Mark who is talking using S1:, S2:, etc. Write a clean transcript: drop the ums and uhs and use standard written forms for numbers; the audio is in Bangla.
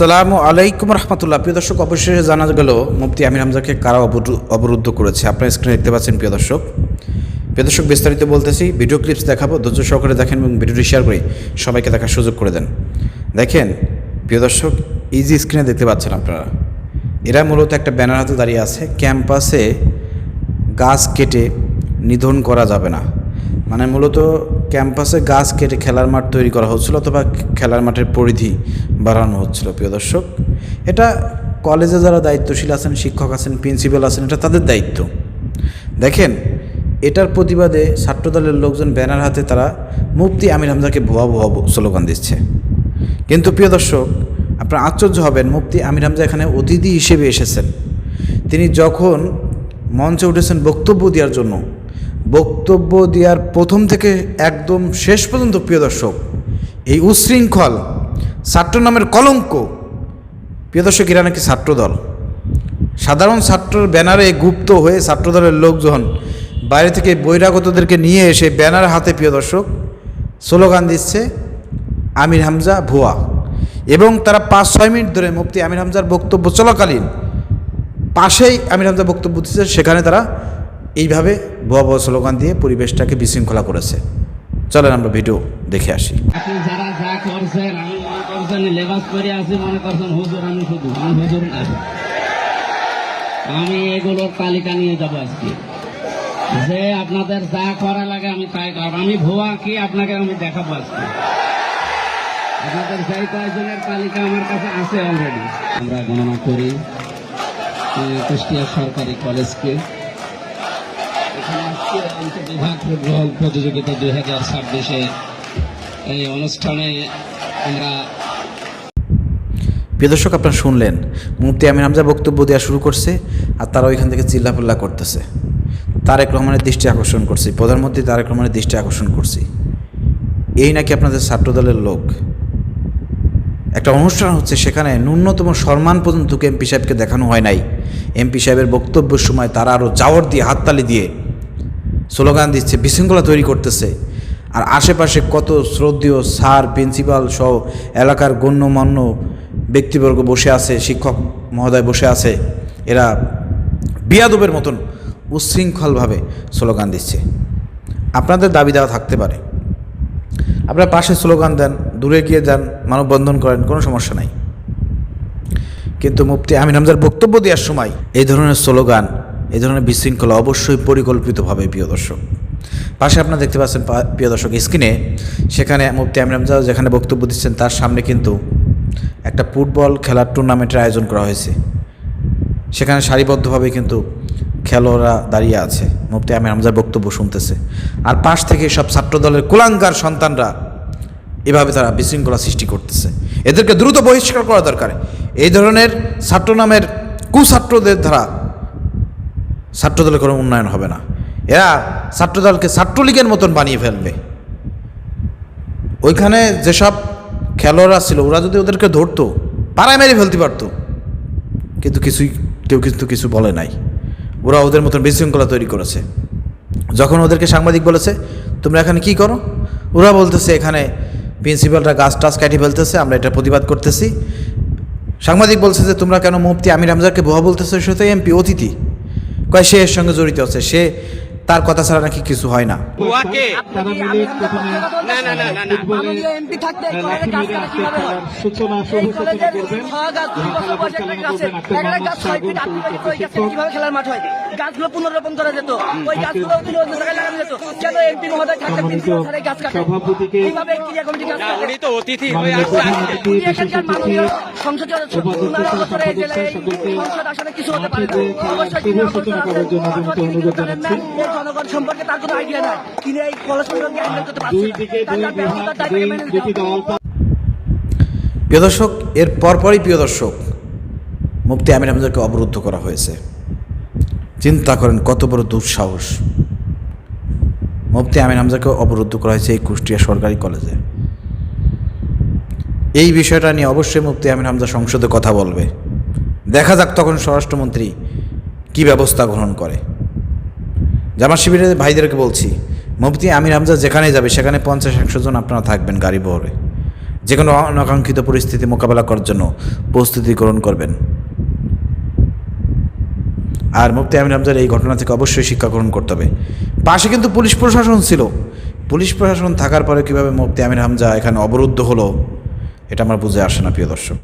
S1: আসসালামু আলাইকুম রহমতুল্লাহ। প্রিয় দর্শক, অবশেষে জানা গেল মুফতি আমির হামজাকে কারা অবরুদ্ধ করেছে। আপনারা স্ক্রিনে দেখতে পাচ্ছেন। প্রিয় দর্শক বিস্তারিত বলতেছি, ভিডিও ক্লিপস দেখাবো, ধৈর্য সহকারে দেখেন এবং ভিডিওটি শেয়ার করে সবাইকে দেখার সুযোগ করে দেন। দেখেন প্রিয় দর্শক, এই যে স্ক্রিনে দেখতে পাচ্ছেন আপনারা, এরা মূলত একটা ব্যানার হাতে দাঁড়িয়ে আছে। ক্যাম্পাসে গাছ কেটে নিধন করা যাবে না, মানে মূলত ক্যাম্পাসে গাছ কেটে খেলার মাঠ তৈরি করা হচ্ছিল অথবা খেলার মাঠের পরিধি বাড়ানো হচ্ছিল। প্রিয় দর্শক, এটা কলেজে যারা দায়িত্বশীল আছেন, শিক্ষক আছেন, প্রিন্সিপাল আছেন, এটা তাদের দায়িত্ব। দেখেন, এটার প্রতিবাদে ছাত্রদলের লোকজন ব্যানার হাতে তারা মুফতি আমির হামজাকে ভুয়া ভুয়া স্লোগান দিচ্ছে। কিন্তু প্রিয় দর্শক, আপনারা আশ্চর্য হবেন, মুফতি আমির হামজা এখানে অতিথি হিসেবে এসেছেন। তিনি যখন মঞ্চে উঠেছেন বক্তব্য দেওয়ার জন্য, বক্তব্য দেওয়ার প্রথম থেকে একদম শেষ পর্যন্ত প্রিয় দর্শক, এই উচ্ছৃঙ্খল ছাত্র নামের কলঙ্ক, প্রিয় দর্শক, এরা নাকি ছাত্রদল। সাধারণ ছাত্রর ব্যানারে গুপ্ত হয়ে ছাত্রদলের লোকজন বাইরে থেকে বহিরাগতদেরকে নিয়ে এসে ব্যানার হাতে প্রিয় দর্শক স্লোগান দিচ্ছে আমির হামজা ভুয়া। এবং তারা 5-6 মিনিট ধরে মুফতি আমির হামজার বক্তব্য চলাকালীন পাশেই আমির হামজা বক্তব্য দিচ্ছে, সেখানে তারা এইভাবে ভুয়া ভুয়া স্লোগান দিয়ে পরিবেশটাকে বিশৃঙ্খলা করেছে। চলেন আমরা ভিডিও দেখে আসি।
S2: আপনি যারা যা করছেন, আমি মনে করছেন লেবাস করে আছি, মনে করছেন হুজুর, আমি হুজুর না। আমি এগুলোর তালিকা নিয়ে যাবো আজকে, যে আপনাদের যা করা লাগে আমি তাই করব। আমি ভুয়া কি আপনাকে আমি দেখাবো আজকে। আপনাদের সেই কয়েকজনের তালিকা আমার কাছে আছে অলরেডি। আমরা গণনা করি কুষ্টিয়া সরকারি কলেজকে। এখানে আজকে বিভাগ ফুটবল প্রতিযোগিতা 2026 এই অনুষ্ঠানে আমরা।
S1: প্রিয় দর্শক, আপনারা শুনলেন, মুফতি আমির হামজা বক্তব্য দেওয়া শুরু করছে আর তারা ওইখান থেকে চিল্লাপাল্লা করতেছে। তারেক রহমানের দৃষ্টি আকর্ষণ করছি, প্রধানমন্ত্রী তারেক রহমানের দৃষ্টি আকর্ষণ করছি। এই নাকি আপনাদের ছাত্রদলের লোক। একটা অনুষ্ঠান হচ্ছে, সেখানে ন্যূনতম সম্মান পর্যন্ত এমপি সাহেবকে দেখানো হয় নাই। এমপি সাহেবের বক্তব্যের সময় তারা আরও জাওয়ার দিয়ে, হাততালি দিয়ে স্লোগান দিচ্ছে, বিশৃঙ্খলা তৈরি করতেছে। আর আশেপাশে কত শ্রদ্ধেয় স্যার, প্রিন্সিপাল সহ এলাকার গণ্যমান্য ব্যক্তিবর্গ বসে আছে, শিক্ষক মহোদয় বসে আছে, এরা বিয়াদবের মতন উচ্ছৃঙ্খলভাবে স্লোগান দিচ্ছে। আপনাদের দাবি দেওয়া থাকতে পারে, আপনারা পাশে স্লোগান দেন, দূরে গিয়ে যান, মানববন্ধন করেন, কোনো সমস্যা নাই। কিন্তু মুফতি আমির হামজার বক্তব্য দেওয়ার সময় এই ধরনের স্লোগান, এই ধরনের বিশৃঙ্খলা অবশ্যই পরিকল্পিতভাবে। প্রিয় দর্শক, পাশে আপনারা দেখতে পাচ্ছেন প্রিয় দর্শক স্ক্রিনে, সেখানে মুফতি আমির হামজা যেখানে বক্তব্য দিচ্ছেন তার সামনে কিন্তু একটা ফুটবল খেলার টুর্নামেন্টের আয়োজন করা হয়েছে। সেখানে সারিবদ্ধভাবে কিন্তু খেলোয়াড়রা দাঁড়িয়ে আছে, মুফতি আমির হামজার বক্তব্য শুনতেছে। আর পাশ থেকে সব ছাত্রদলের কুলাঙ্গার সন্তানরা এভাবে তারা বিশৃঙ্খলা সৃষ্টি করতেছে। এদেরকে দ্রুত বহিষ্কার করা দরকার। এই ধরনের ছাত্র নামের কুছাত্রদের দ্বারা ছাত্রদলের কোনো উন্নয়ন হবে না। এরা ছাত্রদলকে ছাত্রলীগের মতন বানিয়ে ফেলবে। ওইখানে যেসব খেলোয়াড়রা ছিল, ওরা যদি ওদেরকে ধরতো, পাড়ায় মেরে ফেলতে পারতো, কিন্তু কেউ কিছু বলে নাই। ওরা ওদের মতন বিশৃঙ্খলা তৈরি করেছে। যখন ওদেরকে সাংবাদিক বলেছে তোমরা এখানে কি করো, ওরা বলতেছে এখানে প্রিন্সিপালরা গাছ টাছ কাটিয়ে ফেলতেছে, আমরা এটা প্রতিবাদ করতেছি। সাংবাদিক বলছে যে তোমরা কেন মুফতি আমির হামজাকে ভুয়া বলতেছে, সে তো এমপি অতিথি, কয় সে এর সঙ্গে জড়িত আছে, সে তার কথা ছাড়া নাকি কিছু হয় না।
S3: খেলার মাঠ হয়, গাছগুলো পুনর্রোপণ করা যেত, ওই গাছগুলো লাগানো যেত। কেন এমপি মহোদয় থাকতে গাছ কাটে? এইভাবে ক্রিয়া কমিটি গাছ কাটে। এখানকার মাননীয় সংসদীয় সংসদ আসলে কিছু হতে পারে না। জনগণ সম্পর্কে তার কোনো আইডিয়া নাই, তিনি এই কলেজ সম্পর্কে হ্যান্ডেল করতে পারছেন।
S1: প্রিয় দর্শক, এর পরপরই প্রিয় দর্শক মুফতি আমির হামজাকে অবরুদ্ধ করা হয়েছে। চিন্তা করেন কত বড় দুঃসাহস। মুফতি আমির হামজাকে অবরুদ্ধ করা হয়েছে এই কুষ্টিয়া সরকারি কলেজে। এই বিষয়টা নিয়ে অবশ্যই মুফতি আমির হামজা সংসদে কথা বলবে। দেখা যাক তখন স্বরাষ্ট্রমন্ত্রী কী ব্যবস্থা গ্রহণ করে। জামাত শিবিরের ভাইদেরকে বলছি, মুফতি আমির হামজা যেখানে যাবে সেখানে 50-100 জন আপনারা থাকবেন গাড়ি বহরে। যে কোনো অনাকাঙ্ক্ষিত পরিস্থিতি মোকাবেলা করার জন্য প্রস্তুতি গ্রহণ করবেন। আর মুফতি আমির হামজার এই ঘটনা থেকে অবশ্যই শিক্ষা গ্রহণ করতে হবে। পাশে কিন্তু পুলিশ প্রশাসন ছিল, পুলিশ প্রশাসন থাকার পরে কীভাবে মুফতি আমির হামজা এখানে অবরুদ্ধ হলো এটা আমার বুঝে আসে না প্রিয় দর্শক।